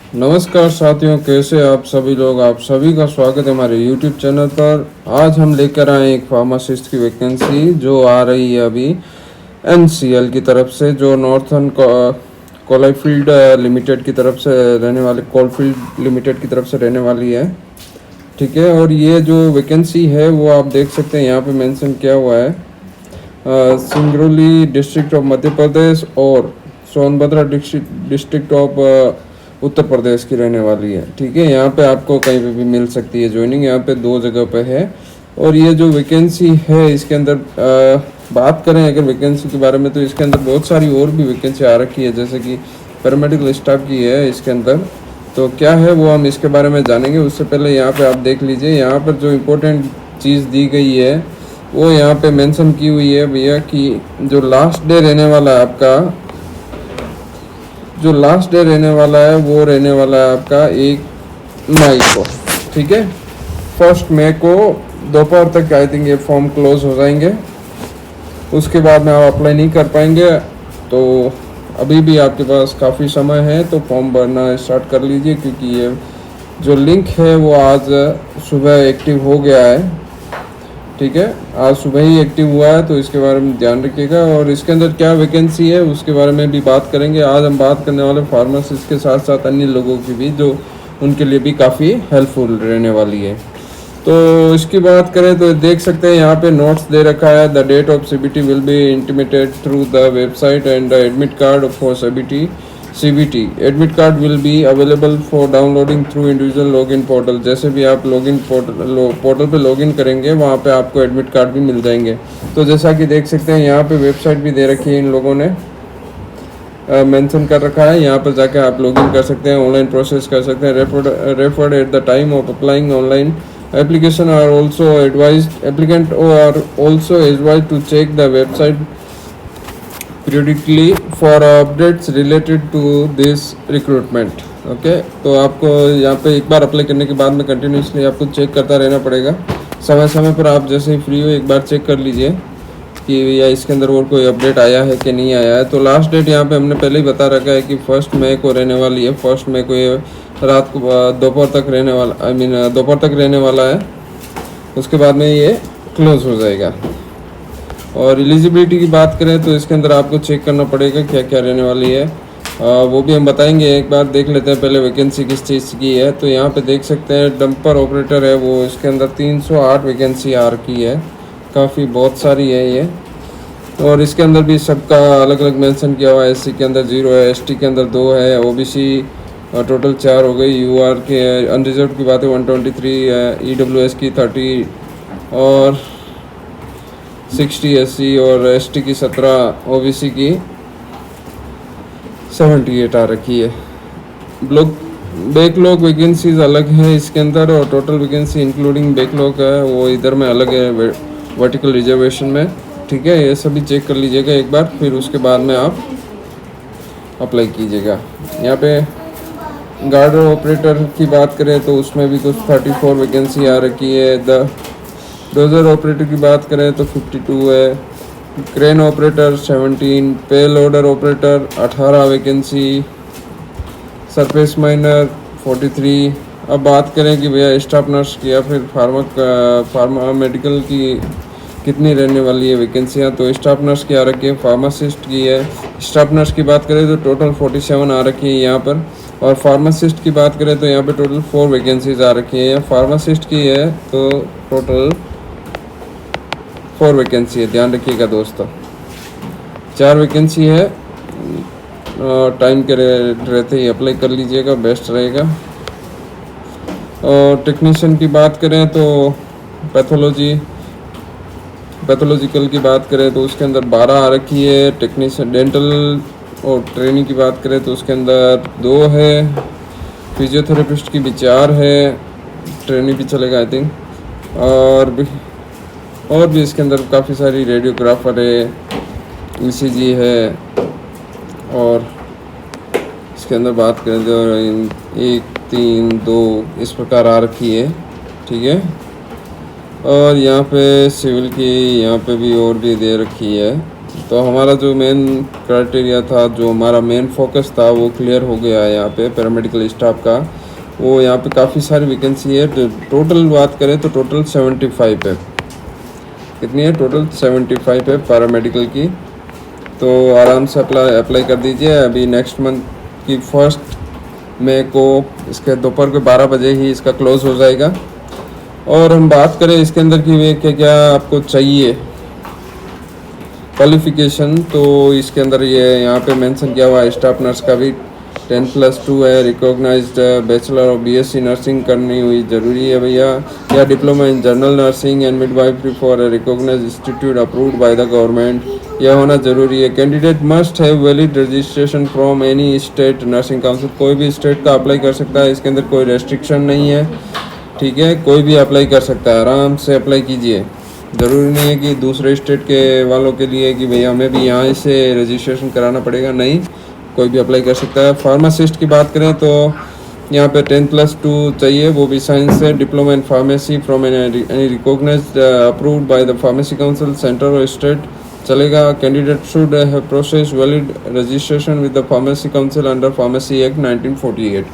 नमस्कार साथियों, कैसे आप सभी लोग। आप सभी का स्वागत है हमारे YouTube चैनल पर। आज हम लेकर आए एक फार्मासिस्ट की वैकेंसी जो आ रही है अभी NCL की तरफ से, जो नॉर्थन कोलफील्ड लिमिटेड की तरफ से रहने वाले कोलफील्ड लिमिटेड की तरफ से रहने वाली है। ठीक है, और ये जो वैकेंसी है वो आप देख सकते हैं यहाँ पे मेंशन किया हुआ है, सिंगरौली डिस्ट्रिक्ट ऑफ मध्य प्रदेश और सोनभद्र डिस्ट्रिक्ट ऑफ उत्तर प्रदेश की रहने वाली है। ठीक है, यहाँ पे आपको कहीं पे भी मिल सकती है ज्वाइनिंग, यहाँ पे 2 जगह पे है। और ये जो वैकेंसी है इसके अंदर बात करें अगर वैकेंसी के बारे में, तो इसके अंदर बहुत सारी और भी वैकेंसी आ रखी है, जैसे कि पैरामेडिकल स्टाफ की है इसके अंदर। तो क्या है वो हम इसके बारे में जानेंगे। उससे पहले यहाँ पे आप देख लीजिए, यहाँ पर जो इम्पोर्टेंट चीज़ दी गई है वो यहाँ पे मेंशन की हुई है भैया कि जो लास्ट डे रहने वाला है आपका, जो लास्ट डे रहने वाला है वो रहने वाला है आपका 1 मई को। ठीक है, 1 मई को दोपहर तक आई थिंक ये फॉर्म क्लोज हो जाएंगे। उसके बाद में आप अप्लाई नहीं कर पाएंगे, तो अभी भी आपके पास काफ़ी समय है, तो फॉर्म भरना स्टार्ट कर लीजिए, क्योंकि ये जो लिंक है वो आज सुबह एक्टिव हो गया है। ठीक है, आज सुबह ही एक्टिव हुआ है, तो इसके बारे में ध्यान रखिएगा। और इसके अंदर क्या वैकेंसी है उसके बारे में भी बात करेंगे। आज हम बात करने वाले फार्मासिस्ट के साथ साथ अन्य लोगों की भी, जो उनके लिए भी काफ़ी हेल्पफुल रहने वाली है। तो इसकी बात करें तो देख सकते हैं यहाँ पे नोट्स दे रखा है। The date of CBT will be intimated through the website and the admit card for CBT admit card will be available for downloading through individual login portal. जैसे भी आप लॉगिन पोर्टल पे लॉगिन करेंगे वहाँ पे आपको एडमिट कार्ड भी मिल जाएंगे। तो जैसा कि देख सकते हैं यहाँ पे वेबसाइट भी दे रखी है, इन लोगों ने मेंशन कर रखा है। यहाँ पर जाके आप लॉगिन कर सकते हैं, ऑनलाइन प्रोसेस कर सकते हैं। Referred at the time of applying online application are also advised applicant are also advised to check the website periodically for updates related to this recruitment। Okay, तो आपको यहाँ पे एक बार अप्लाई करने के बाद में कंटिन्यूसली आपको चेक करता रहना पड़ेगा। समय समय पर आप जैसे ही फ्री हो एक बार चेक कर लीजिए कि या इसके अंदर और कोई अपडेट आया है कि नहीं आया है। तो लास्ट डेट यहाँ पे हमने पहले ही बता रखा है कि 1 मई को रहने वाली है। 1 मई को ये रात को दोपहर तक रहने वाला, दोपहर तक रहने वाला है। उसके बाद में ये क्लोज हो जाएगा। और एलिजिबिलिटी की बात करें तो इसके अंदर आपको चेक करना पड़ेगा क्या क्या रहने वाली है, वो भी हम बताएंगे। एक बार देख लेते हैं पहले वैकेंसी किस चीज़ की है। तो यहाँ पे देख सकते हैं डंपर ऑपरेटर है वो, इसके अंदर 308 वैकेंसी आ रखी है, काफ़ी बहुत सारी है ये। और इसके अंदर भी सबका अलग अलग मेंशन किया हुआ है। SC के अंदर 0 है, ST के अंदर 2 है, OBC टोटल 4 हो गई। UR के अनरिजर्व की बात है 123 है, EWS की 30 और 60 SC और ST की 17, OBC की 78 आ रखी है। बैकलॉग वैकेंसीज अलग है इसके अंदर, और टोटल वैकेंसी इंक्लूडिंग बैकलॉग है वो इधर में अलग है वर्टिकल रिजर्वेशन में। ठीक है, ये सभी चेक कर लीजिएगा एक बार, फिर उसके बाद में आप अप्लाई कीजिएगा। यहाँ पे गार्ड ऑपरेटर की बात करें तो उसमें भी कुछ 34 वैकेंसी आ रखी है। डोजर ऑपरेटर की बात करें तो 52 है, क्रेन ऑपरेटर 17, पे loader operator 18 vacancy, surface miner 43। अब बात करें कि भैया स्टाफ नर्स की या फिर फार्मा मेडिकल की कितनी रहने वाली है वैकेंसियाँ, तो स्टाफ नर्स की आ रखी है, फार्मासिस्ट की है। स्टाफ नर्स की बात करें तो टोटल 47 आ रखी है यहाँ पर। और फार्मासिस्ट की बात करें तो यहाँ पे टोटल 4 वैकेंसीज आ रखी है। फार्मासिस्ट की है तो टोटल 4 वैकेंसी है, ध्यान रखिएगा दोस्तों। 4 वैकेंसी है, टाइम के रहते ही अप्लाई कर लीजिएगा, बेस्ट रहेगा। और टेक्नीशियन की बात करें तो पैथोलॉजिकल की बात करें तो उसके अंदर 12 आ रखी है। टेक्नीशियन डेंटल और ट्रेनिंग की बात करें तो उसके अंदर 2 है। फिजियोथेरेपिस्ट की भी 4 है, ट्रेनिंग भी चलेगा आई थिंक। और भी इसके अंदर काफ़ी सारी रेडियोग्राफर है, ECG है। और इसके अंदर बात करें तो 1, 3, 2 इस प्रकार आ रखी है। ठीक है, और यहाँ पे सिविल की यहाँ पे भी और भी दे रखी है, तो हमारा जो मेन क्राइटेरिया था, जो हमारा मेन फोकस था, वो क्लियर हो गया है। यहाँ पे पैरामेडिकल स्टाफ का वो यहाँ पे काफ़ी सारी वैकेंसी है। तो टोटल बात करें तो टोटल 75 है। कितनी है? टोटल 75 है पैरामेडिकल की। तो आराम से अप्लाई कर दीजिए। अभी नेक्स्ट मंथ की 1 मई को इसके दोपहर के 12 बजे ही इसका क्लोज़ हो जाएगा। और हम बात करें इसके अंदर की वे क्या क्या आपको चाहिए क्वालिफ़िकेशन, तो इसके अंदर ये यहाँ पे मेंशन किया हुआ है। स्टाफ नर्स का भी 10+2 है। Recognised bachelor of BSc nursing करनी हुई ज़रूरी है भैया, या diploma in general nursing and midwifery for a recognised institute approved by the government, यह होना ज़रूरी है। Candidate must have valid registration from any state nursing council, कोई भी स्टेट का अप्लाई कर सकता है। इसके अंदर कोई रेस्ट्रिक्शन नहीं है, ठीक है, कोई भी अप्लाई कर सकता है। आराम से अप्लाई कीजिए। ज़रूरी नहीं है कि दूसरे स्टेट के वालों के लिए कि भैया हमें भी यहाँ से रजिस्ट्रेशन कराना पड़ेगा, नहीं, कोई भी अप्लाई कर सकता है। फार्मासिस्ट की बात करें तो यहाँ पे 10+2 चाहिए, वो भी साइंस से। Diploma in pharmacy from any recognised approved by the pharmacy council centre और स्टेट चलेगा। Candidate should have process valid registration with the pharmacy council under pharmacy act 1948।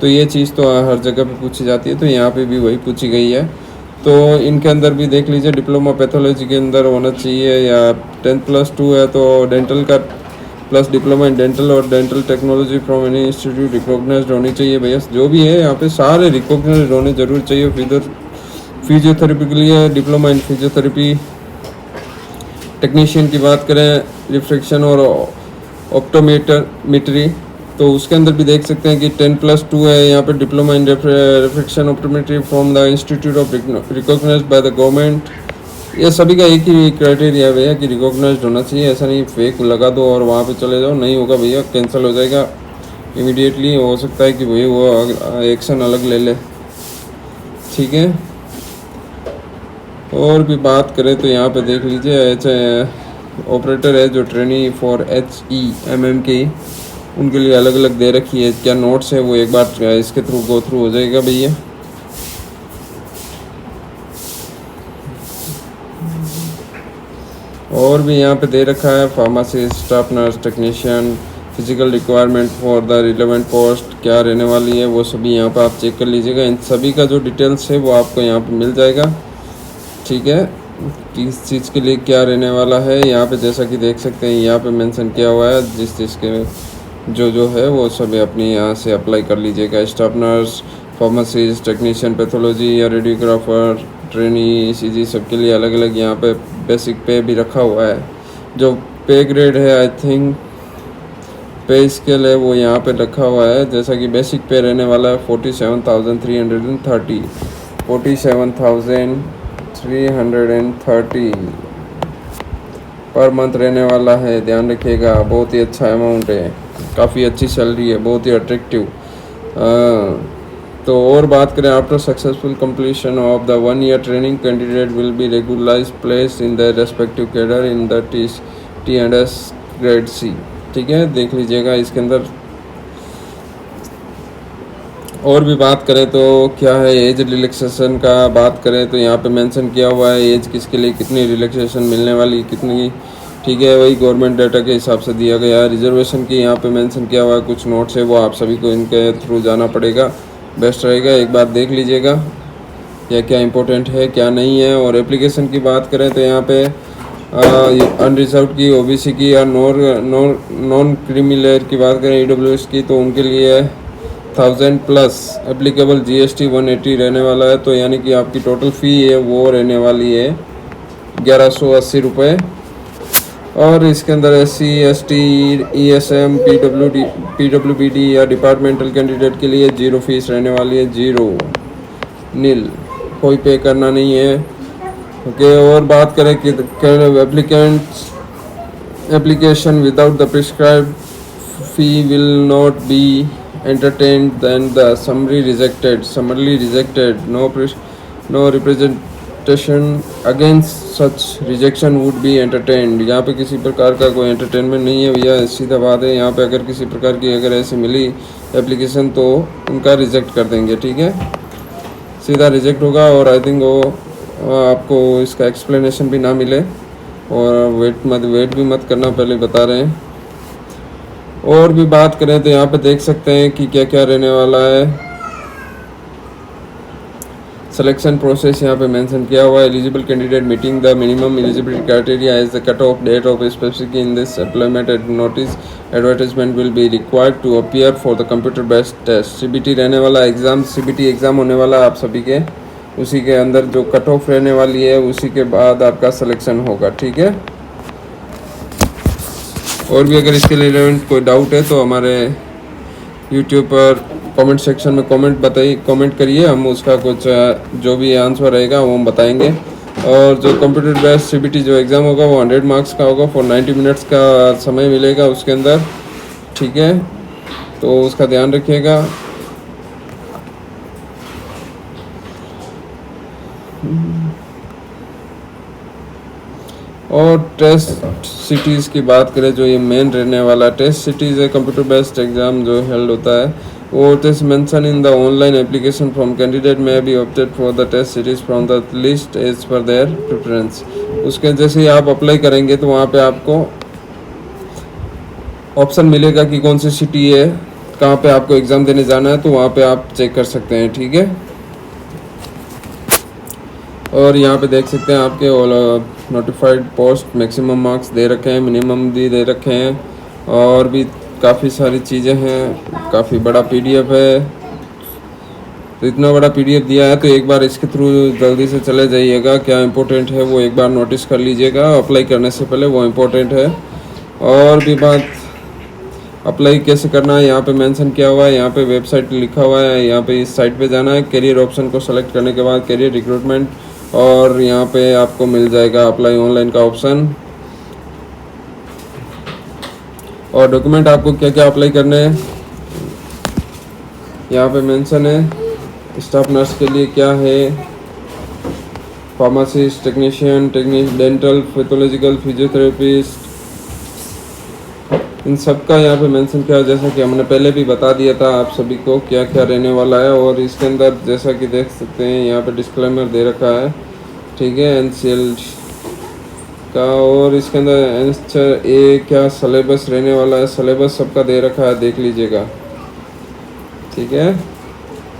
तो ये चीज़ तो हर जगह पे पूछी जाती है, तो यहाँ पे भी वही पूछी गई है। तो इनके अंदर भी देख लीजिए, डिप्लोमा पैथोलॉजी के अंदर होना चाहिए, या 10+2 है तो डेंटल का प्लस डिप्लोमा इन डेंटल और dental technology from any institute recognised होनी चाहिए भैया। जो भी है यहाँ पे सारे रिकॉग्नाइज्ड होने जरूर चाहिए। फिजियोथेरेपी के लिए डिप्लोमा इन फिजियोथेरेपी। टेक्नीशियन की बात करें, रिफ्रैक्शन और ऑप्टोमेट्री, तो उसके अंदर भी देख सकते हैं कि 10+2 है। यहाँ पे diploma in refraction optometry from the institute of recognised by the government. ये सभी का एक ही क्राइटेरिया है भैया कि रिकॉग्नाइज्ड होना चाहिए। ऐसा नहीं फेक लगा दो और वहाँ पे चले जाओ, नहीं होगा भैया, कैंसिल हो जाएगा इमीडिएटली। हो सकता है कि भाई वो एक्शन अलग ले ले, ठीक है। और भी बात करें तो यहाँ पे देख लीजिए, ऑपरेटर है जो ट्रेनी फॉर HEMM की, उनके लिए अलग अलग दे रखी है। क्या नोट्स है वो एक बार इसके थ्रू गो थ्रू हो जाएगा भैया। और भी यहाँ पे दे रखा है pharmacist, staff nurse, technician, physical requirement for the relevant post क्या रहने वाली है, वो सभी यहाँ पे आप चेक कर लीजिएगा। इन सभी का जो डिटेल्स है वो आपको यहाँ पे मिल जाएगा, ठीक है, किस चीज़ के लिए क्या रहने वाला है। यहाँ पे जैसा कि देख सकते हैं यहाँ पे मेंशन किया हुआ है, जिस चीज़ के जो है वो सभी अपनी यहाँ से अप्लाई कर लीजिएगा। Staff nurse, pharmacist, technician, pathology या रेडियोग्राफर, ट्रेनी, ECG सबके लिए अलग अलग यहाँ पे बेसिक पे भी रखा हुआ है। जो पे ग्रेड है, आई थिंक पे स्केल है, वो यहाँ पे रखा हुआ है। जैसा कि बेसिक पे रहने वाला है 47,330 पर मंथ रहने वाला है। ध्यान रखिएगा, बहुत ही अच्छा अमाउंट है, काफ़ी अच्छी सैलरी है, बहुत ही अट्रैक्टिव। तो और बात करें, after successful completion of the 1 year training, candidate will be regularise place in the respective cadre in the T&S grade C, ठीक है, देख लीजिएगा इसके अंदर। और भी बात करें तो क्या है, एज रिलैक्सेशन का बात करें तो यहाँ पे मेंशन किया हुआ है एज किसके लिए कितनी रिलैक्सेशन मिलने वाली, कितनी, ठीक है, वही गवर्नमेंट डाटा के हिसाब से दिया गया है। रिजर्वेशन की यहाँ पे मेंशन किया हुआ है, कुछ नोट्स है वो आप सभी को इनके थ्रू जाना पड़ेगा, बेस्ट रहेगा, एक बार देख लीजिएगा क्या क्या इंपॉर्टेंट है क्या नहीं है। और एप्लीकेशन की बात करें तो यहाँ पे अनरिजर्व की, OBC की या नॉन क्रीमी लेयर की बात करें, EWS की, तो उनके लिए 1000+ एप्लीकेबल GST 180 रहने वाला है। तो यानी कि आपकी टोटल फ़ी है वो रहने वाली है 1180 रुपये। और इसके अंदर SC, ST, ESM, PWBD या डिपार्टमेंटल कैंडिडेट के लिए 0 फीस रहने वाली है, 0 नील, कोई पे करना नहीं है, ओके। और बात करें कि application without the prescribed fee will not be entertained, then the summarily rejected, no representation against such rejection would be entertained। यहाँ पे किसी प्रकार का कोई एंटरटेनमेंट नहीं है भैया, सीधा बात है। यहाँ पे अगर किसी प्रकार की अगर ऐसी मिली एप्लीकेशन तो उनका रिजेक्ट कर देंगे, ठीक है, सीधा रिजेक्ट होगा। और आई थिंक वो आपको इसका एक्सप्लेनेशन भी ना मिले, और वेट भी मत करना, पहले बता रहे हैं। और भी बात करें तो यहाँ पे देख सकते हैं कि क्या क्या रहने वाला है। सिलेक्शन प्रोसेस यहाँ पे मेंशन किया हुआ है। Eligible candidate meeting the minimum eligibility criteria as the cut off date of specific in this employment notice advertisement will be required to appear for the computer based test. CBT रहने वाला exam, CBT exam होने वाला आप सभी के, उसी के अंदर जो कट ऑफ रहने वाली है उसी के बाद आपका सिलेक्शन होगा, ठीक है। और भी अगर इसके रिलेवेंट कोई डाउट है तो हमारे यूट्यूब पर कमेंट सेक्शन में कमेंट करिए, हम उसका कुछ जो भी आंसर रहेगा वो हम बताएंगे। और जो कंप्यूटर बेस्ड सीबीटी जो एग्ज़ाम होगा वो 100 मार्क्स का होगा, फॉर 90 मिनट्स का समय मिलेगा उसके अंदर, ठीक है, तो उसका ध्यान रखिएगा। और टेस्ट सिटीज़ की बात करें, जो ये मेन रहने वाला टेस्ट सिटीज़ है, कंप्यूटर बेस्ड एग्ज़ाम जो हेल्ड होता है, वो test mention in the online application form candidate में be opted for the test cities from the list as per their preference. उसके जैसे ही आप अप्लाई करेंगे तो वहाँ पे आपको ऑप्शन मिलेगा कि कौन सी सिटी है, कहाँ पे आपको एग्ज़ाम देने जाना है, तो वहाँ पे आप चेक कर सकते हैं, ठीक है। और यहाँ पे देख सकते हैं आपके नोटिफाइड पोस्ट मैक्सिमम मार्क्स दे रखे हैं, मिनिमम भी दे रखे हैं, और भी काफ़ी सारी चीज़ें हैं। काफ़ी बड़ा पीडीएफ है, तो इतना बड़ा पीडीएफ दिया है तो एक बार इसके थ्रू जल्दी से चले जाइएगा। क्या इम्पोर्टेंट है वो एक बार नोटिस कर लीजिएगा अप्लाई करने से पहले, वो इम्पोर्टेंट है। और भी बात, अप्लाई कैसे करना है यहाँ पे मेंशन किया हुआ है, यहाँ पे वेबसाइट लिखा हुआ है, यहाँ पे इस साइट पे जाना है। करियर ऑप्शन को सेलेक्ट करने के बाद करियर रिक्रूटमेंट, और यहाँ पे आपको मिल जाएगा अप्लाई ऑनलाइन का ऑप्शन। और डॉक्यूमेंट आपको क्या क्या अप्लाई करने हैं यहाँ पे मेंशन है। स्टाफ नर्स के लिए क्या है, pharmacist, technician, dental, pathological, physiotherapist, इन सब का यहाँ पे मेंशन किया, जैसा कि हमने पहले भी बता दिया था आप सभी को क्या क्या रहने वाला है। और इसके अंदर जैसा कि देख सकते हैं यहाँ पे डिस्क्लेमर दे रखा है, ठीक है, एनसीएल का। और इसके अंदर क्या सिलेबस रहने वाला है, सिलेबस सबका दे रखा है, देख लीजिएगा, ठीक है।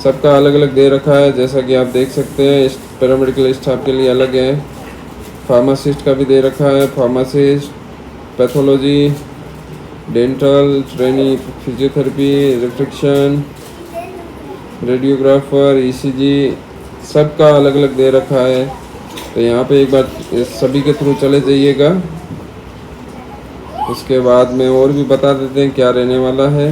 सबका अलग अलग दे रखा है, जैसा कि आप देख सकते हैं। पैरामेडिकल स्टाफ के लिए अलग है, फार्मासिस्ट का भी दे रखा है, pharmacist, pathology, dental, trainee, physiotherapy, reflection, radiographer, ECG, सबका अलग अलग दे रखा है। तो यहाँ पे एक बार सभी के थ्रू चले जाइएगा। उसके बाद में और भी बता देते हैं क्या रहने वाला है।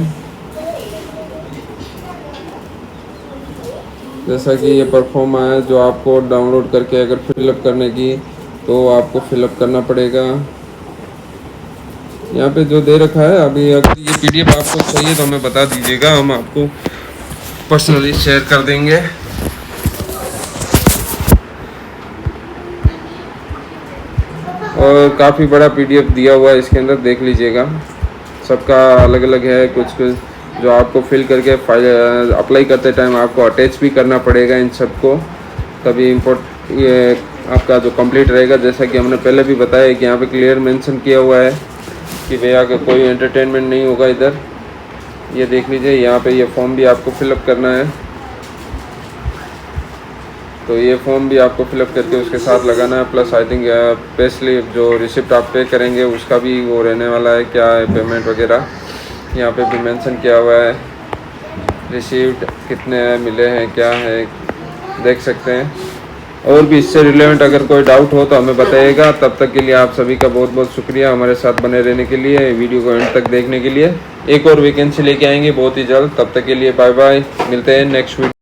जैसा कि ये परफॉर्म आया, जो आपको डाउनलोड करके अगर फिलअप करने की तो आपको फिलअप करना पड़ेगा। यहाँ पे जो दे रखा है, अभी अगर ये पीडीएफ आपको चाहिए तो हमें बता दीजिएगा, हम आपको पर्सनली शेयर कर देंगे। और काफ़ी बड़ा पीडीएफ दिया हुआ है इसके अंदर, देख लीजिएगा। सबका अलग अलग है, कुछ जो आपको फिल करके फाइल अप्लाई करते टाइम आपको अटैच भी करना पड़ेगा इन सबको, तभी ये आपका जो कंप्लीट रहेगा। जैसा कि हमने पहले भी बताया कि यहाँ पे क्लियर मेंशन किया हुआ है कि भैया कोई एंटरटेनमेंट नहीं होगा इधर। ये देख लीजिए, यहाँ पे ये फॉर्म भी आपको फिलअप करना है, तो ये फॉर्म भी आपको फिलअप करके उसके साथ लगाना है। Plus I think pay slip जो रिसिप्ट आप पे करेंगे उसका भी वो रहने वाला है, क्या है पेमेंट वगैरह यहाँ पे भी मेंशन किया हुआ है। रिसीव्ड कितने मिले हैं, क्या है, देख सकते हैं। और भी इससे रिलेवेंट अगर कोई डाउट हो तो हमें बताइएगा। तब तक के लिए आप सभी का बहुत बहुत शुक्रिया हमारे साथ बने रहने के लिए, वीडियो को एंड तक देखने के लिए। एक और वैकेंसी लेके आएंगे बहुत ही जल्द, तब तक के लिए बाय बाय, मिलते हैं नेक्स्ट वीडियो।